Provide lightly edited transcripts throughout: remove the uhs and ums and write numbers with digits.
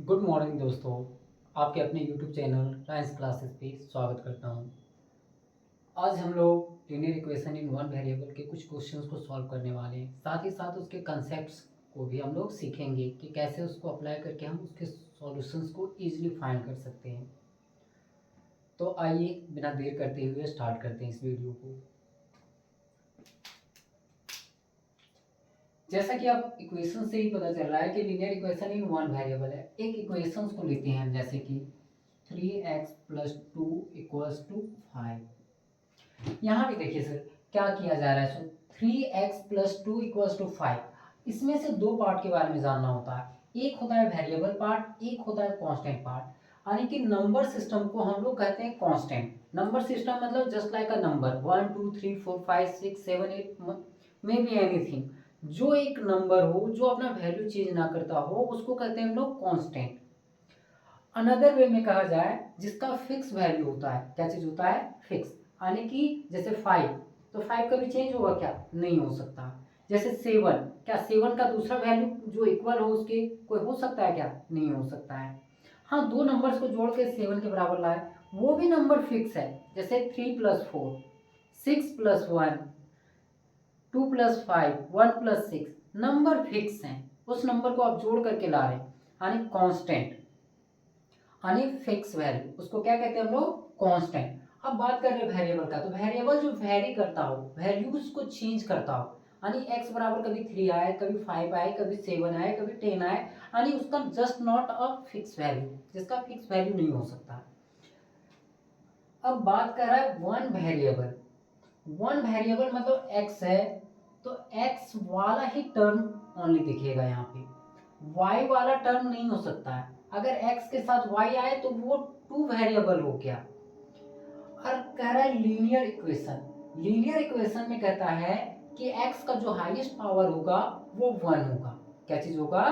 Good morning दोस्तों। आपके अपने यूट्यूब चैनल साइंस क्लासेस पे स्वागत करता हूँ। आज हम लोग linear equation in one variable के कुछ क्वेश्चंस को सॉल्व करने वाले हैं। साथ ही साथ उसके कंसेप्ट्स को भी हम लोग सीखेंगे कि कैसे उसको अप्लाई करके हम उसके सॉल्यूशंस को इजीली फाइंड कर सकते हैं। तो आइए बिना देर करते हुए स्टार्ट करते हैं इस वीडियो को। जैसा कि आप इक्वेशन से ही पता चल रहा है कि linear equation in one variable है। एक इक्वेशन को लेते हैं हम, जैसे कि 3x + 2 = 5। यहाँ भी देखिए सर क्या किया जा रहा है। Sir 3x + 2 = 5। इसमें से दो पार्ट के बारे में जानना होता है। एक होता है वेरिएबल पार्ट, एक होता है कांस्टेंट पार्ट। यानी कि नंबर सिस्टम को हम लोग कहते हैं कांस्टेंट। नंबर सिस्टम मतलब just like a number 1 2 3 4 5 6 7 8 may be anything. जो एक नंबर हो, जो अपना वैल्यू चेंज ना करता हो, उसको कहते हैं हम लोग कांस्टेंट। अनदर वे में कहा जाए जिसका फिक्स वैल्यू होता है। क्या चीज होता है? फिक्स। यानी कि जैसे 5, तो 5 कभी चेंज होगा क्या? नहीं हो सकता। जैसे 7, क्या 7 का दूसरा वैल्यू जो इक्वल हो उसके कोई हो सकता है क्या? नहीं हो सकता है। हाँ, दो नंबर्स को जोड़ के 7 के बराबर लाए, वो भी नंबर फिक्स है। जैसे 3 + 4, 6 + 1, 2 + 5, 1 + 6, नंबर फिक्स हैं। उस नंबर को आप जोड़ करके ला रहे हैं, यानी कांस्टेंट, यानी फिक्स वैल्यू। उसको क्या कहते हैं हम लोग? कांस्टेंट। अब बात कर रहे हैं वेरिएबल का, तो वेरिएबल जो वेरी करता हो, वैल्यूज को चेंज करता हो, यानी x बराबर कभी 3 आए, कभी 5 आए, कभी 7 आए, कभी 10 आए, यानी उसका just not a fix value, जिसका फिक्स वैल्यू नहीं हो सकता। अब बात कर रहा है वन वेरिएबल। वन वेरिएबल मतलब x है, तो x वाला ही टर्म ओनली दिखेगा यहाँ पे, y वाला टर्म नहीं हो सकता है। अगर x के साथ y आए तो वो टू वेरिएबल हो गया। और कह रहा है लीनियर इक्वेशन। लीनियर इक्वेशन में कहता है कि x का जो हाईएस्ट पावर होगा वो 1 होगा। क्या चीज होगा?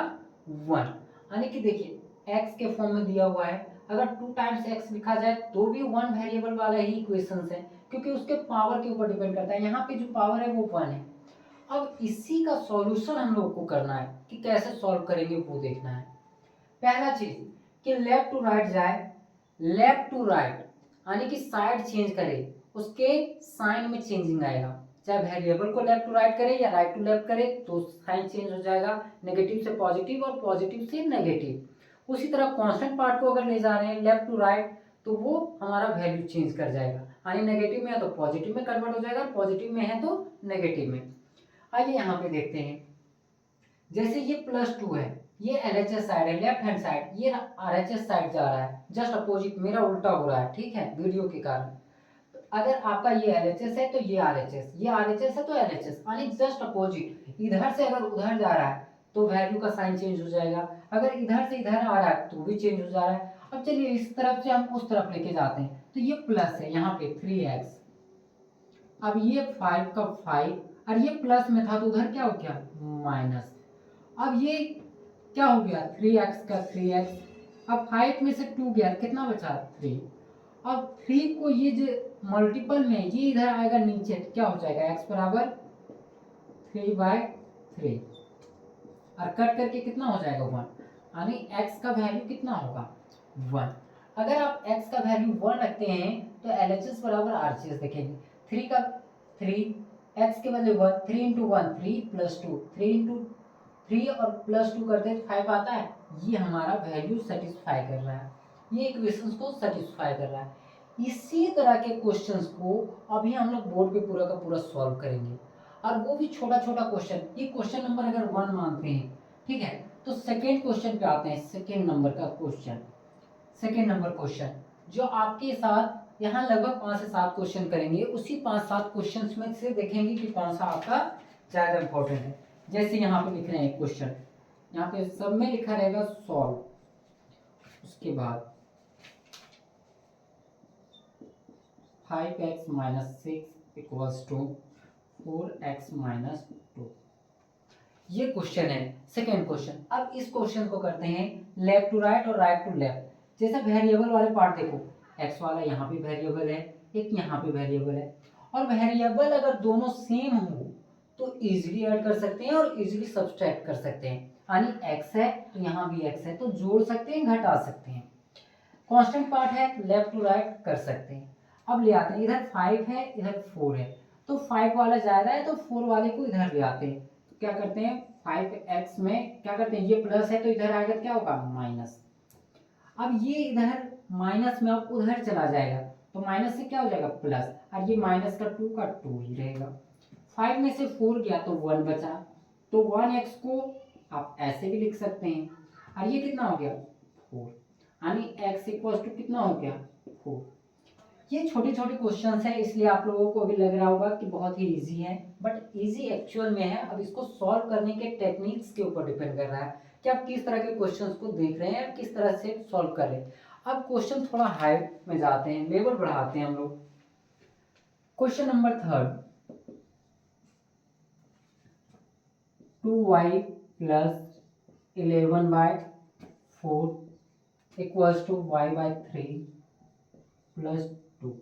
1। यानी कि देखिए x के फॉर्म में दिया हुआ है, अगर 2 टाइम्स x लिखा जाए तो भी वन वेरिएबल वाला ही इक्वेशन है, क्योंकि उसके पावर के ऊपर डिपेंड करता है। यहाँ पे जो पावर है वो 1 है। अब इसी का सॉल्यूशन हम लोग को करना है कि कैसे सॉल्व करेंगे वो देखना है। पहला चीज कि लेफ्ट टू राइट जाए, लेफ्ट टू राइट यानी कि साइड चेंज करे, उसके साइन में चेंजिंग आएगा। चाहे वेरिएबल को लेफ्ट टू राइट करे या राइट टू लेफ्ट करे तो साइन चेंज हो जाएगा, नेगेटिव से पॉजिटिव और पॉजिटिव से नेगेटिव। उसी तरह कांस्टेंट पार्ट को अगर ले जा रहे हैं लेफ्ट टू राइट, तो वो हमारा वैल्यू चेंज कर जाएगा, यानी नेगेटिव में है तो पॉजिटिव में कन्वर्ट हो जाएगा, पॉजिटिव में है तो नेगेटिव में। आइए यहाँ पे देखते हैं। जैसे ये +2 है, ये LHS साइड है, लेफ्ट हैंड साइड, ये RHS साइड जा रहा है, जस्ट अपोजिट मेरा उल्टा हो रहा है, ठीक है, वीडियो के कारण। तो अगर आपका ये LHS है तो ये RHS, ये RHS है तो LHS, यानी जस्ट अपोजिट। इधर से अगर उधर जा रहा है तो वैल्यू का साइन चेंज हो जाएगा, अगर इधर से इधर आ रहा है तो भी चेंज हो जा रहा है। अब चलिए इस तरफ से हम उस तरफ लेके जाते हैं, तो ये प्लस है यहाँ पे 3x, अब ये 5 का 5, और ये प्लस में था तो उधर क्या हो गया? माइनस। अब ये क्या हो गया? 3x का 3x। अब 5 में से 2 गया, कितना बचा? 3। अब 3 को ये जो मल्टीपल में ये इधर आएगा नीचे, तो क्या हो जाएगा? x बराबर 3/3, और कट करके कितना हो जाएगा? 1, यानी x का वैल्यू कितना होगा? 1। अगर आप x का वैल्यू 1 रखते हैं तो LHS बराबर RHS देखेंगे। 3 का 3, x के बदले 1, 3 इंटू 1 3 + 2, 3 इंटू 3 और +2 करते हैं 5 आता है। ये हमारा वैल्यू सेटिस्फाई कर रहा है, ये इक्वेशंस को सेटिस्फाई कर रहा है। इसी तरह के क्वेश्चंस को अभी हम लोग बोर्ड पे पूरा का पूरा सॉल्व करेंगे, और वो भी छोटा छोटा क्वेश्चन। ये क्वेश्चन नंबर अगर 1 मानते हैं, ठीक है, तो सेकेंड क्वेश्चन पे आते हैं। सेकेंड नंबर का क्वेश्चन, सेकेंड नंबर क्वेश्चन जो आपके साथ यहाँ लगभग 5 से 7 क्वेश्चन करेंगे, उसी 5-7 क्वेश्चन में से देखेंगे कि कौन सा आपका ज्यादा इंपॉर्टेंट है। जैसे यहाँ पे लिख रहे हैं क्वेश्चन, यहाँ पे सब में लिखा रहेगा सॉल्व, उसके बाद 5x - 6 = 4x - 2, ये क्वेश्चन है सेकेंड क्वेश्चन। अब इस क्वेश्चन को करते हैं लेफ्ट टू राइट और राइट टू लेफ्ट। जैसे वेरिएबल वाले पार्ट देखो, x वाला यहाँ पे वेरिएबल है, एक यहाँ पे वेरिएबल है, और वेरिएबल अगर दोनों सेम हो तो इजीली ऐड कर सकते हैं और इजीली सब्सट्रैक्ट कर सकते हैं। यानी x है तो यहाँ भी x है, तो जोड़ सकते हैं घटा सकते हैं। कांस्टेंट पार्ट है लेफ्ट टू राइट कर सकते हैं। अब ले आते हैं, इधर 5 है इधर 4 है, तो 5 वाला ज्यादा है तो 4 वाले को इधर ले आते हैं। तो क्या करते हैं 5x में क्या करते हैं, ये प्लस है तो इधर आएगा क्या होगा माइनस। अब ये इधर माइनस में अब उधर चला जाएगा तो माइनस से क्या हो जाएगा प्लस, और ये माइनस का 2 का 2 ही रहेगा। 5 में से 4 गया तो 1 बचा, तो 1x को आप ऐसे भी लिख सकते हैं, और ये कितना हो गया 4, यानी x इक्वल टू कितना हो गया 4। ये छोटे छोटे क्वेश्चंस हैं, इसलिए आप लोगों को अभी लग रहा होगा कि बहुत ही इजी है, बट इजी एक्चुअल में है। अब इसको सॉल्व करने के टेक्निक्स के ऊपर डिपेंड कर रहा है कि आप किस तरह के क्वेश्चंस को देख रहे हैं, किस तरह से सॉल्व कर रहे हैं। अब क्वेश्चन थोड़ा हाई में जाते हैं, लेवल बढ़ाते हैं हम लोग। Question number 3, 2y plus 11/4 equals to y/3 plus 2।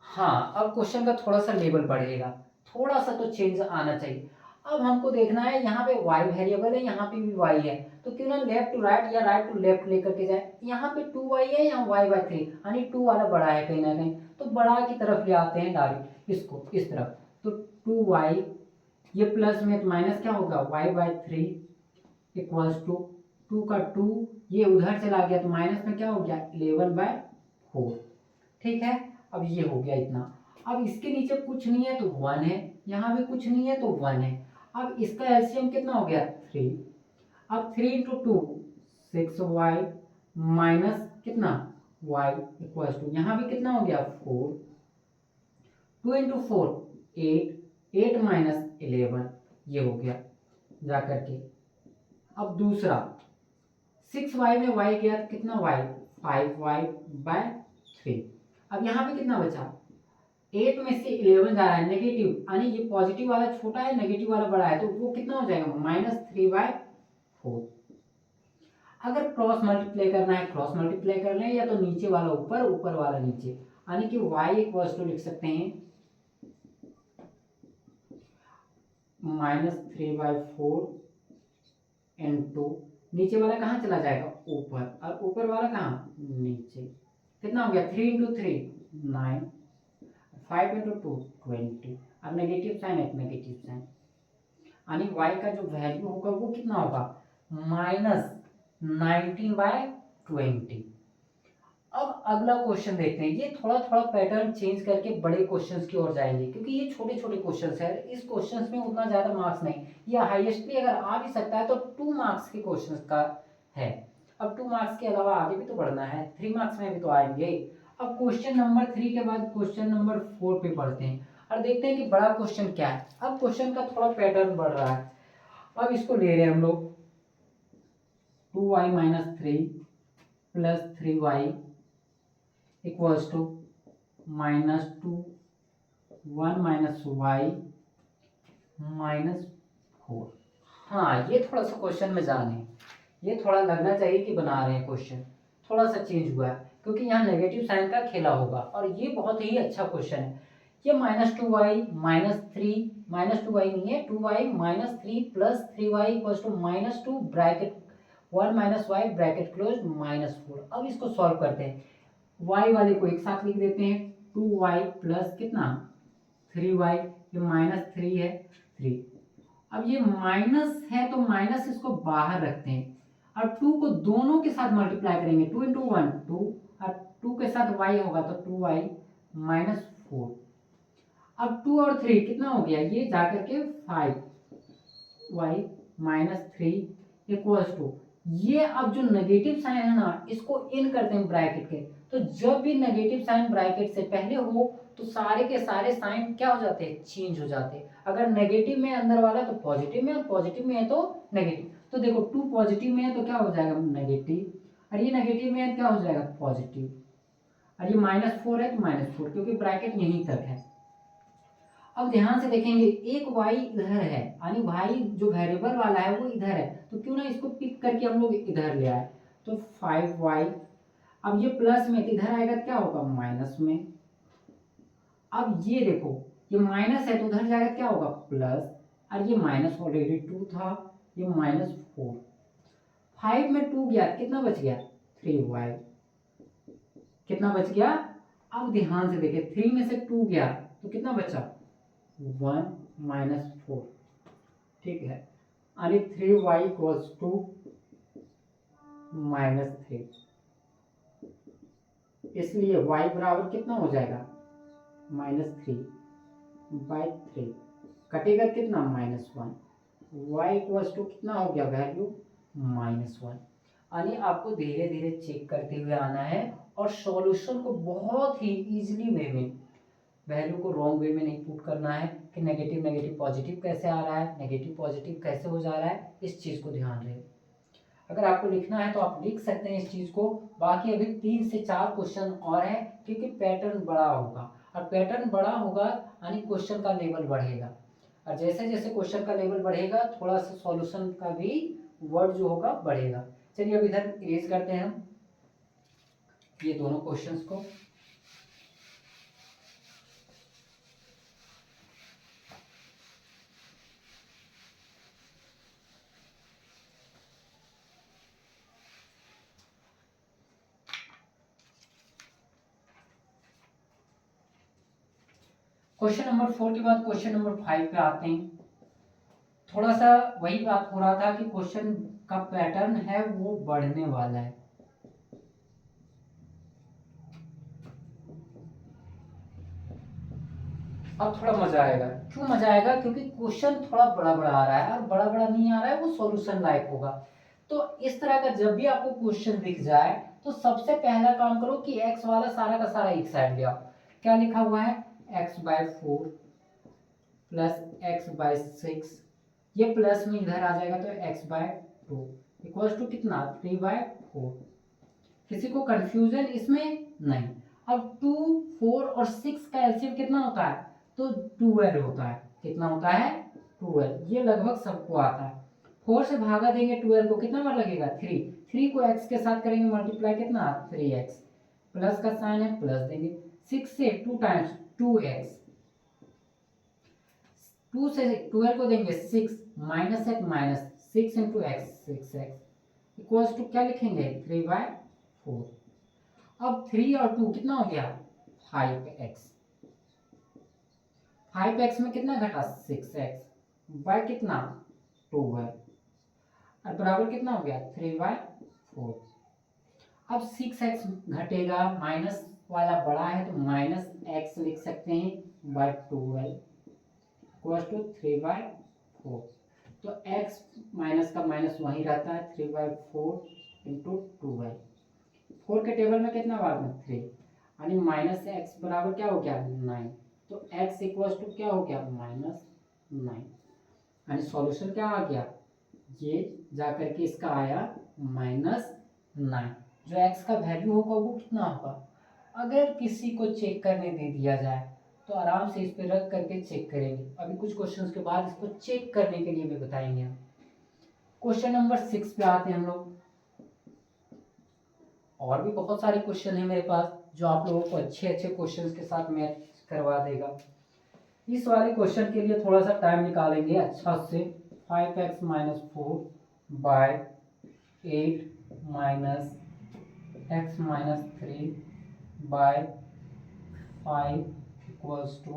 हाँ, अब क्वेश्चन का थोड़ा सा लेवल बढ़ेगा, थोड़ा सा तो चेंज आना चाहिए। अब हमको देखना है यहाँ पे y वेरिएबल है, यहाँ पे भी y है, तो क्यों ना लेफ्ट टू राइट या राइट टू लेफ्ट लेकर के जाए। यहाँ पे 2y है, यहाँ y/3, यानी 2 वाला बड़ा है कहीं ना कहीं, तो बड़ा की तरफ ले आते हैं डायरेक्ट इसको इस तरफ। तो 2y, ये प्लस में तो माइनस क्या होगा y/3 इक्वल्स टू 2 का 2, ये उधर चला गया तो माइनस में क्या हो गया 11/4। ठीक है, अब ये हो गया इतना। अब इसके नीचे कुछ नहीं है तो 1 है, यहाँ भी कुछ नहीं है तो 1 है। अब इसका एलसीएम कितना हो गया 3। अब 3 इंटू 2 6y माइनस कितना y इक्वल्स टू, यहाँ भी कितना हो गया 4, 2 इंटू 4 8, 8 माइनस 11, ये हो गया जा करके। अब दूसरा 6y में y गया तो कितना y 5y/3। अब यहाँ पे कितना बचा 8 में से 11 जा रहा है नेगेटिव, यानी ये पॉजिटिव वाला छोटा है नेगेटिव वाला बड़ा है, तो वो कितना हो जाएगा -3/4। अगर क्रॉस मल्टीप्लाई करना है क्रॉस मल्टीप्लाई कर लें, या तो नीचे वाला ऊपर ऊपर वाला नीचे, यानी कि y इक्वल्स टू लिख सकते हैं -3/4 इंटू नीचे वाला कहाँ चला जाएगा ऊपर, और ऊपर वाला कहाँ नीचे। कितना हो गया 3 इंटू 3 9, 5 इंटू 2 20, अब नेगेटिव साइन है नेगेटिव साइन, यानी y का जो वैल्यू होगा वो कितना होगा -19/20। अब अगला क्वेश्चन देखते हैं, ये थोड़ा थोड़ा पैटर्न चेंज करके बड़े क्वेश्चंस की ओर जाएंगे, क्योंकि ये छोटे छोटे क्वेश्चंस है, इस क्वेश्चंस में उतना ज्यादा मार्क्स नहीं, या हाईएस्टली अगर आ भी सकता है तो 2 मार्क्स के क्वेश्चंस का है। अब 2 मार्क्स के अलावा आगे भी तो बढ़ना है, 3 मार्क्स में भी तो आएंगे। अब क्वेश्चन नंबर 3 के बाद क्वेश्चन नंबर 4 पे पढ़ते हैं और देखते हैं कि बड़ा क्वेश्चन क्या है। अब क्वेश्चन का थोड़ा पैटर्न बढ़ रहा है, अब इसको ले रहे हैं हम लोग 2y - 3 plus 3y equals to -2 1 - y -4। हाँ, ये थोड़ा सा क्वेश्चन में जाने, ये थोड़ा लगना चाहिए कि बना रहे हैं क्वेश्चन, थोड़ा सा चेंज हुआ है क्योंकि यहाँ नेगेटिव साइन का खेला होगा, और ये बहुत ही अच्छा क्वेश्चन है। ये -2y -3 -2y नहीं है 2y -3 plus 3y equals to -2 bracket 1 - y bracket close -4। अब इसको सॉल्व करते हैं, y वाले को एक साथ लिख देते हैं 2y प्लस कितना 3y, ये -3 है 3। अब ये माइनस है तो माइनस इसको बाहर रखते हैं, और 2 को दोनों के साथ मल्टीप्लाई करेंगे 2 इंटू 1 2, और 2 के साथ y होगा तो 2y -4। अब 2 और 3 कितना हो गया, ये जाकर के 5y -3 इक्वल्स टू, ये अब जो नेगेटिव साइन है ना इसको इन करते हैं ब्रैकेट के, तो जब भी नेगेटिव साइन ब्रैकेट से पहले हो तो सारे के सारे साइन क्या हो जाते हैं चेंज हो जाते हैं। अगर नेगेटिव में अंदर वाला तो पॉजिटिव में, और पॉजिटिव में है तो नेगेटिव। तो देखो 2 पॉजिटिव में है तो क्या हो जाएगा नेगेटिव, और ये नेगेटिव में है क्या हो जाएगा पॉजिटिव, और ये -4 है तो -4, क्योंकि ब्रैकेट यहीं तक है। अब ध्यान से देखेंगे एक y इधर है, यानी y जो वेरिएबल वाला है वो इधर है, तो क्यों ना इसको पिक करके हम लोग इधर ले आए, तो 5y, अब ये प्लस में इधर आएगा तो क्या होगा माइनस में। अब ये देखो ये माइनस है तो उधर जाएगा क्या होगा प्लस, और ये माइनस ऑलरेडी 2 था ये -4। 5 में 2 गया, कितना बच गया 3y। कितना बच गया, अब ध्यान से देखिए 3 में से 2 गया तो कितना बचा 1 - 4। ठीक है, यानी 3y = -3। इसलिए y बराबर कितना हो जाएगा -3/3। कटेगा कितना -1। y = कितना हो गया वैल्यू -1। यानी आपको धीरे धीरे चेक करते हुए आना है और सॉल्यूशन को बहुत ही इजीली वे में, वैल्यू को रॉन्ग वे में नहीं पुट करना है कि नेगेटिव नेगेटिव पॉजिटिव कैसे आ रहा है, नेगेटिव पॉजिटिव कैसे हो जा रहा है, इस चीज़ को ध्यान रहे। अगर आपको लिखना है तो आप लिख सकते हैं इस चीज़ को। बाकी अभी 3 से 4 क्वेश्चन और है, क्योंकि पैटर्न बड़ा होगा और पैटर्न बड़ा होगा यानी क्वेश्चन का लेवल बढ़ेगा, और जैसे जैसे क्वेश्चन का लेवल बढ़ेगा थोड़ा सा सॉल्यूशन का भी वर्ड जो होगा बढ़ेगा। चलिए अब इधर इरेज करते हैं हम ये दोनों क्वेश्चंस को। क्वेश्चन नंबर 4 के बाद क्वेश्चन नंबर 5 पे आते हैं। थोड़ा सा वही बात हो रहा था कि क्वेश्चन का पैटर्न है वो बढ़ने वाला है। अब थोड़ा मजा आएगा। क्यों मजा आएगा, क्योंकि क्वेश्चन थोड़ा बड़ा बड़ा आ रहा है, और बड़ा बड़ा नहीं आ रहा है वो सॉल्यूशन लायक होगा। तो इस तरह का जब भी आपको क्वेश्चन दिख जाए तो सबसे पहला काम करो कि एक्स वाला सारा का सारा एक साइड ले आओ। क्या लिखा हुआ है x/4 + x/6, ये प्लस में इधर आ जाएगा तो x/2 = कितना 3/4। किसी को कंफ्यूजन इसमें नहीं। अब 2, 4 और 6 का एलसीएम कितना होता है, तो 12 होता है। कितना होता है 12, ये लगभग सबको आता है। 4 से भागा देंगे 12 को, कितना बार लगेगा 3। 3 को x के साथ करेंगे मल्टीप्लाई, कितना 3x, प्लस का साइन है प्लस देंगे। 6 से 2 टाइम्स 2x, 2 से 12 को देंगे 6 माइनस एक minus 6 × x 6x equals to क्या लिखेंगे 3/4। अब 3 और 2 कितना हो गया 5x। 5x में कितना घटा 6x बाय कितना 12 और बराबर कितना हो गया 3/4। अब 6x घटेगा, माइनस वाला बड़ा है तो -x लिख सकते हैं बाय 12 इक्वल्स टू 3/4। तो x माइनस का माइनस वहीं रहता है 3/4 × 12। 4 के टेबल में कितना बार में 3, यानी -x बराबर क्या हो गया 9। तो x इक्वल्स टू क्या हो गया -9, यानी सॉल्यूशन क्या आ गया, ये जाकर के इसका आया -9। जो x का वैल्यू होगा वो कितना होगा, अगर किसी को चेक करने दे दिया जाए तो आराम से इस पे रख करके चेक करेंगे। अभी कुछ क्वेश्चंस के बाद इसको चेक करने के लिए भी बताएंगे हम। क्वेश्चन नंबर 6 पे आते हैं हम लोग। और भी बहुत सारे क्वेश्चन है मेरे पास जो आप लोगों को अच्छे अच्छे क्वेश्चंस के साथ मैच करवा देगा। इस वाले क्वेश्चन के लिए थोड़ा सा टाइम निकालेंगे अच्छा से। 5x - 4 by 8 - x - 3 by 5 equals to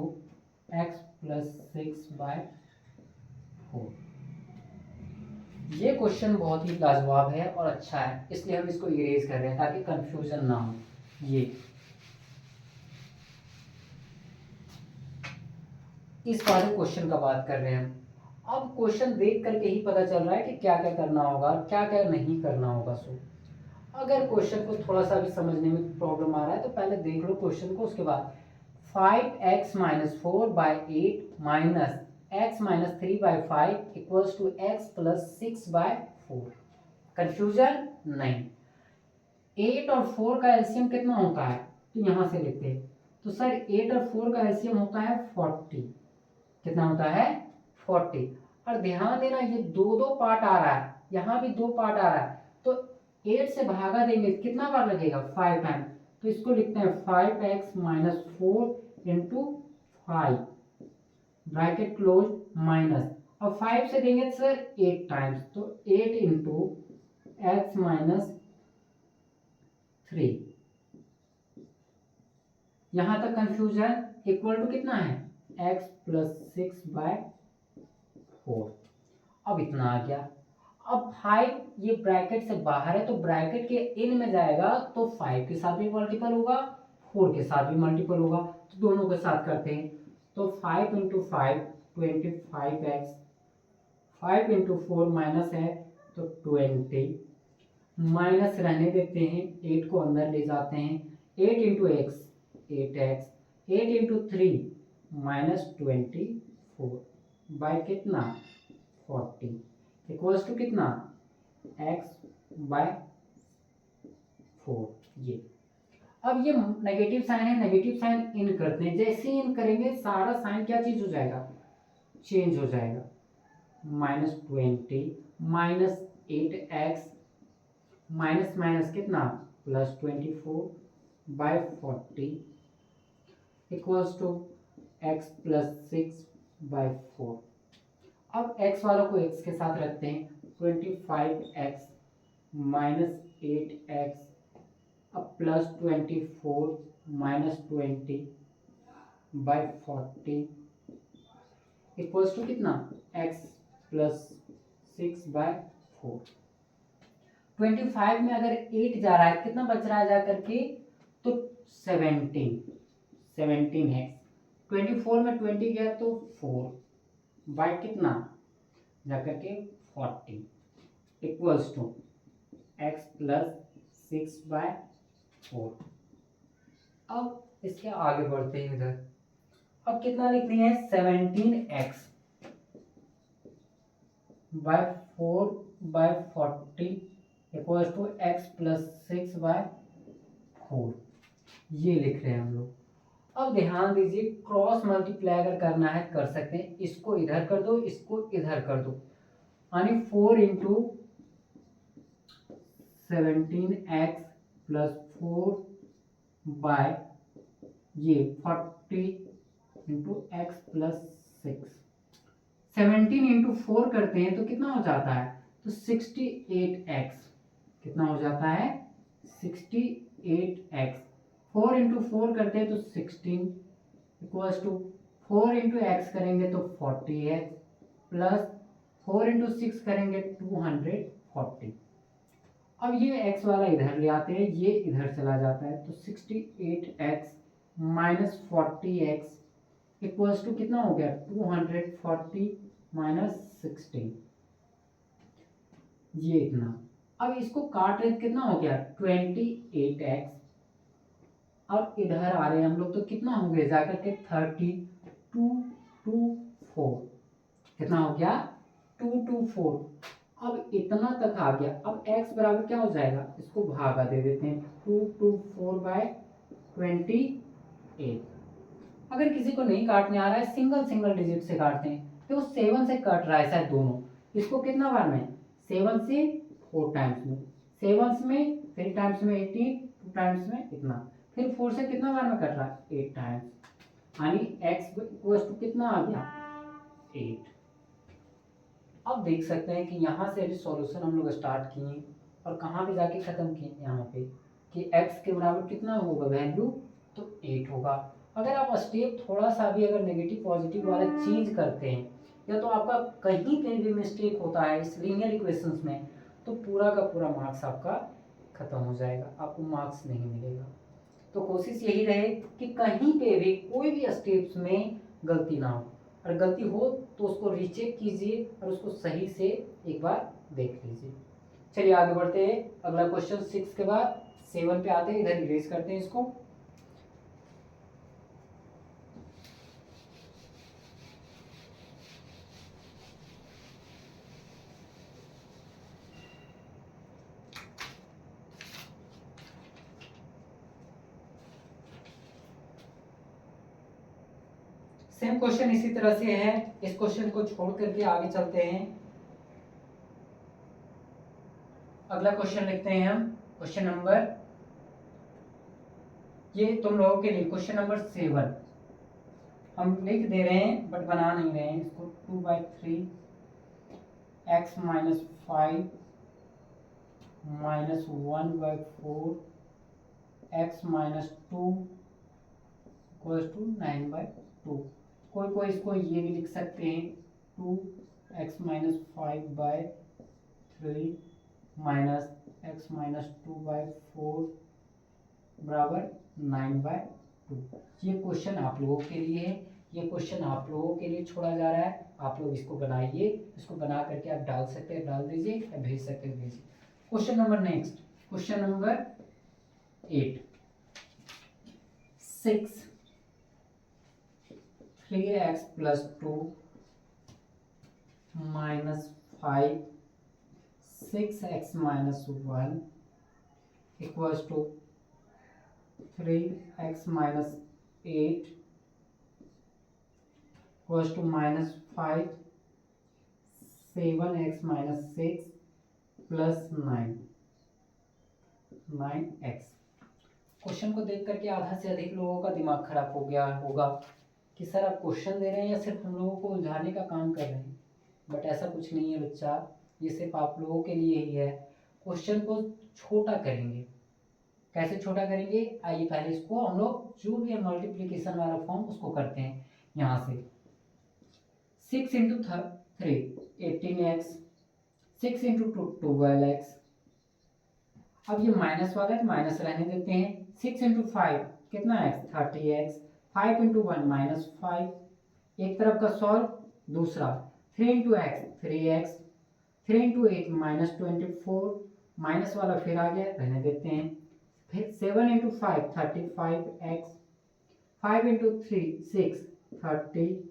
x + 6/4। ये क्वेश्चन बहुत ही लाजवाब है और अच्छा है, इसलिए हम इसको इरेज कर रहे हैं ताकि कंफ्यूजन ना हो। ये इस वाले क्वेश्चन का बात कर रहे हैं हम। अब क्वेश्चन देख करके ही पता चल रहा है कि क्या क्या करना होगा क्या क्या नहीं करना होगा। सो अगर क्वेश्चन को थोड़ा सा भी समझने में प्रॉब्लम आ रहा है तो पहले देख लो क्वेश्चन को, उसके बाद 5x - 4 by 8 minus x - 3/5 equals to x + 6/4। Confusion नहीं। 8 और 4 का एलसीएम कितना होता है, तो यहां से लेते हैं। तो सर 8 और 4 का एलसीएम होता है 40। कितना होता है 40। और ध्यान देना ये दो दो पार्ट आ रहा है, यहाँ भी 2 पार्ट आ रहा है, तो 8 से भागा देंगे कितना बार लगेगा 5 टाइम। तो इसको लिखते हैं 5x - 4 × 5 ब्रैकेट क्लोज माइनस, अब 5 से देंगे सर 8 टाइम्स, तो 8 इंटू एक्स माइनस 3। यहां तक कंफ्यूजन इक्वल टू कितना है, x प्लस 6/4। अब इतना आ गया। अब 5 ये ब्रैकेट से बाहर है तो ब्रैकेट के इन में जाएगा तो 5 के साथ भी मल्टीपल होगा, 4 के साथ भी मल्टीपल होगा, तो दोनों के साथ करते हैं। तो 5 इंटू 5 25x, 5 इंटू 4 माइनस है तो 20, माइनस रहने देते हैं, 8 को अंदर ले जाते हैं, 8 into x 8x, 8 into 3 minus 24 by कितना 40 इक्वल्स टू कितना x बाय 4। ये अब ये नेगेटिव साइन है, नेगेटिव साइन इन करते हैं, जैसे ही इन करेंगे सारा साइन क्या चीज हो जाएगा, चेंज हो जाएगा। -20 माइनस 8x माइनस माइनस कितना +24 by 40 equals to x plus 6/4। अब x वालों को x के साथ रखते हैं, 25x माइनस 8x अब plus 24 minus 20 by 40 equals to कितना x प्लस 6/4। 25 में अगर 8 जा रहा है कितना बच रहा है जाकर के, तो 17 है। 24 में 20 गया तो 4 बाय कितना जाकर के 40 इक्वल्स टू x प्लस 6/4। अब इसके आगे बढ़ते हैं इधर। अब कितना लिखनी है 17x by 4/40 equals to x plus 6/4। ये लिख रहे हैं हम लोग। अब ध्यान दीजिए, क्रॉस मल्टीप्लाई अगर करना है कर सकते हैं, इसको इधर कर दो, इसको इधर कर दो, यानी 4 इंटू 17x प्लस 4 बाय ये 40 इंटू एक्स प्लस 6। 17 इंटू 4 करते हैं तो कितना हो जाता है, तो 68x कितना हो जाता है 68x। 4 इंटू 4 करते हैं तो 16 इक्वल्स टू 4 इंटू एक्स करेंगे तो 40x प्लस 4 इंटू 6 करेंगे 240। अब ये x वाला इधर ले आते हैं, ये इधर चला जाता है, तो 68x minus 40x equals to कितना हो गया 240 माइनस 16। ये इतना। अब इसको काट रहे कितना हो गया 28x। अब इधर आ रहे हैं हम लोग तो कितना हो गया जाकर के 3224 कितना हो गया 224। अब इतना तक आ गया। अब x बराबर क्या हो जाएगा, इसको भागा दे देते हैं 224/28। अगर किसी को नहीं काटने आ रहा है सिंगल सिंगल डिजिट से काटते हैं, तो 7 से कट रहा है शायद दोनों, इसको कितना बार में 7 से 4 टाइम्स में, 7 में 3 टाइम्स में 18, 2 टाइम्स में इतना, फिर 4 से कितना बार में कट रहा है 8 टाइम्स, यानी x इक्वल्स टू कितना आ गया 8। अब देख सकते हैं कि यहाँ से अभी सॉल्यूशन हम लोग स्टार्ट किए और कहाँ पे जाके ख़त्म किए, यहाँ पे कि x के बराबर कितना होगा वैल्यू, तो 8 होगा। अगर आप स्टेप थोड़ा सा भी अगर नेगेटिव पॉजिटिव वाला चेंज करते हैं या तो आपका कहीं पे भी मिस्टेक होता है इस लीनियर इक्वेशंस में, तो पूरा का पूरा मार्क्स आपका ख़त्म हो जाएगा, आपको मार्क्स नहीं मिलेगा। तो कोशिश यही रहे कि कहीं पे भी कोई भी स्टेप्स में गलती ना हो, और गलती हो तो उसको रीचेक कीजिए और उसको सही से एक बार देख लीजिए। चलिए आगे बढ़ते हैं। अगला क्वेश्चन 6 के बाद 7 पे आते हैं, इधर इरेज करते हैं इसको। सेम क्वेश्चन इसी तरह से है, इस क्वेश्चन को छोड़ करके आगे चलते हैं। अगला क्वेश्चन लिखते हैं हम, क्वेश्चन नंबर, ये तुम लोगों के लिए क्वेश्चन नंबर 7 हम लिख दे रहे हैं बट बना नहीं रहे हैं इसको। 2/3 x minus 5 minus 1/4 x minus 2 equals to 9/2। कोई इसको ये भी लिख सकते हैं 2x-5/3 माइनस x-2/4 बराबर 9/2। ये क्वेश्चन आप लोगों के लिए है, ये क्वेश्चन आप लोगों के लिए छोड़ा जा रहा है। आप लोग इसको बनाइए, इसको बना करके आप डाल सकते हैं, डाल दीजिए या भेज सकते हैं, भेजिए। Question number next, question number 8। 6 3x + 2 minus 5 6x - 1 equals to 3x - 8 equals to -5 7x - 6 plus 9x। Question को देख करके आधा से अधिक लोगों का दिमाग खराब हो गया होगा कि सर आप क्वेश्चन दे रहे हैं या सिर्फ हम लोगों को उलझाने का काम कर रहे हैं। बट ऐसा कुछ नहीं है बच्चा, ये सिर्फ आप लोगों के लिए ही है। क्वेश्चन को छोटा करेंगे, कैसे छोटा करेंगे, आइए पहले इसको हम लोग जो भी है मल्टीप्लिकेशन वाला फॉर्म उसको करते हैं। यहाँ से 6 × 3 18x 6 × 2 12x। अब ये माइनस वाला है, माइनस रहने देते हैं। 6 × 5 कितना x 30x 5 × 1 -5, एक तरफ का सॉल्व, दूसरा 3 × x 3x 3 × 8 -24, माइनस वाला फिर आ गया, रहने देते हैं। फिर 7 × 5 35x 5 × 3 6 30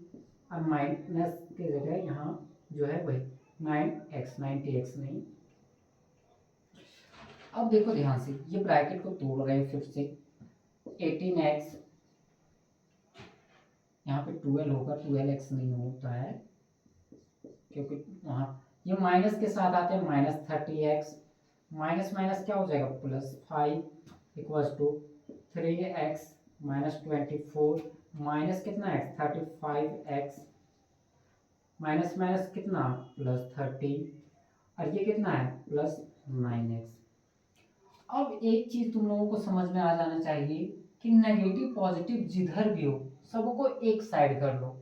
और माइनस के जगह यहाँ जो है वही 9x 90x नहीं। अब देखो ध्यान से, ये ब्रैकेट को तोड़ रहे हैं फिर से। 18x यहाँ पे 12 होगा, 12x नहीं होता है क्योंकि वहाँ ये माइनस के साथ आते हैं। -30x माइनस माइनस क्या हो जाएगा +5 इक्वल्स टू 3x -24 माइनस कितना x 35x माइनस माइनस कितना +30 और ये कितना है +9x। अब एक चीज तुम लोगों को समझ में आ जाना चाहिए कि नेगेटिव पॉजिटिव जिधर भी हो सबको एक साइड कर लो।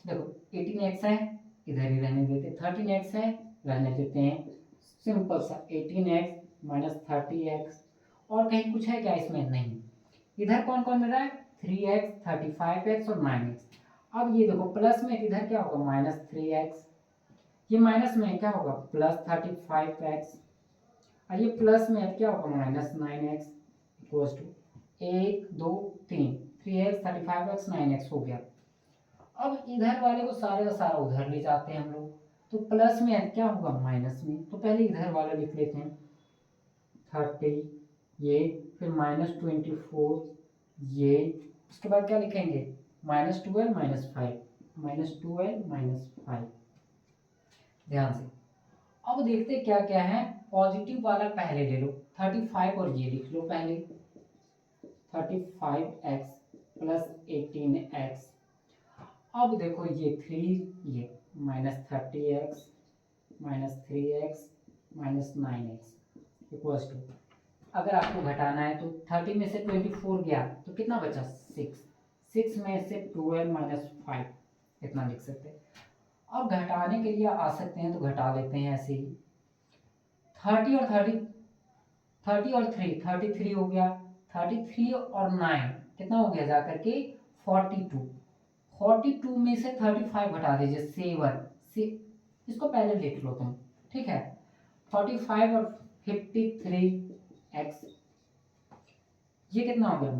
देखो 18x है, इधर ही रहने देते। 13x है, रहने देते हैं। सिंपल सा 18x - 30x। और कहीं कुछ है क्या इसमें? नहीं। इधर कौन कौन मिल रहा है? 3x 35x और 9x। अब ये देखो प्लस में इधर क्या होगा -3x, ये माइनस में क्या होगा +35x और ये प्लस में क्या होगा -9x equals to 1 2 3 3x 35x 9x हो गया। अब इधर वाले को सारे का सारा उधर ले जाते हैं हम लोग, तो प्लस में क्या होगा माइनस में, तो पहले इधर वाला लिख लेते हैं 30 ये, फिर -24 ये, उसके बाद क्या लिखेंगे -12 -5 ध्यान से। अब देखते क्या क्या है। पॉजिटिव वाला पहले ले लो 35 और ये लिख लो पहले 35x + 18x। अब देखो ये 3 ये -30x -3x -9x equals to, अगर आपको घटाना है तो 30 में से 24 गया तो कितना बचा 6 6 में से 12 - 5 इतना लिख सकते हैं। अब घटाने के लिए आ सकते हैं तो घटा लेते हैं ऐसे ही। 30 और 3 33 हो गया। 33 और 9 कितना हो गया जाकर के 42। 42 में से 35 घटा दीजिए 7 इसको पहले लिख लो तुम, ठीक है। 45 और 53x ये कितना हो गया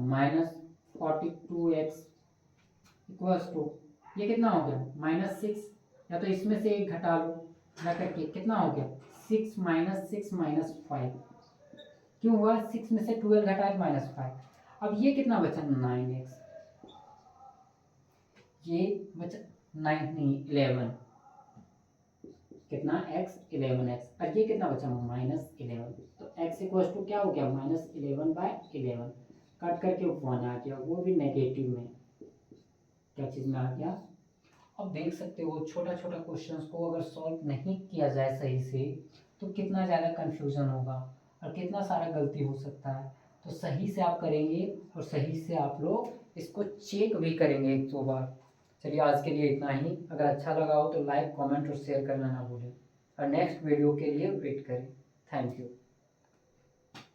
-42x इक्वल्स टू ये कितना हो गया -6, या तो इसमें से एक घटा लो ना करके कितना हो गया 6 -6 -5 क्यों हुआ 6 में से 12 घटाए -5। अब ये कितना बचा 9x, ये बचा 9 नहीं 11 कितना x 11x और ये कितना बचा -11, तो x इक्वल्स टू क्या हो गया -11/11 कट करके 1 आ गया, वो भी नेगेटिव में क्या चीज में आ गया। अब देख सकते हो छोटा छोटा क्वेश्चंस को अगर सॉल्व नहीं किया जाए सही से तो कितना ज़्यादा कन्फ्यूज़न होगा और कितना सारा गलती हो सकता है। तो सही से आप करेंगे और सही से आप लोग इसको चेक भी करेंगे 1-2 बार। चलिए आज के लिए इतना ही। अगर अच्छा लगा हो तो लाइक कमेंट और शेयर करना ना भूलें और नेक्स्ट वीडियो के लिए वेट करें। Thank you.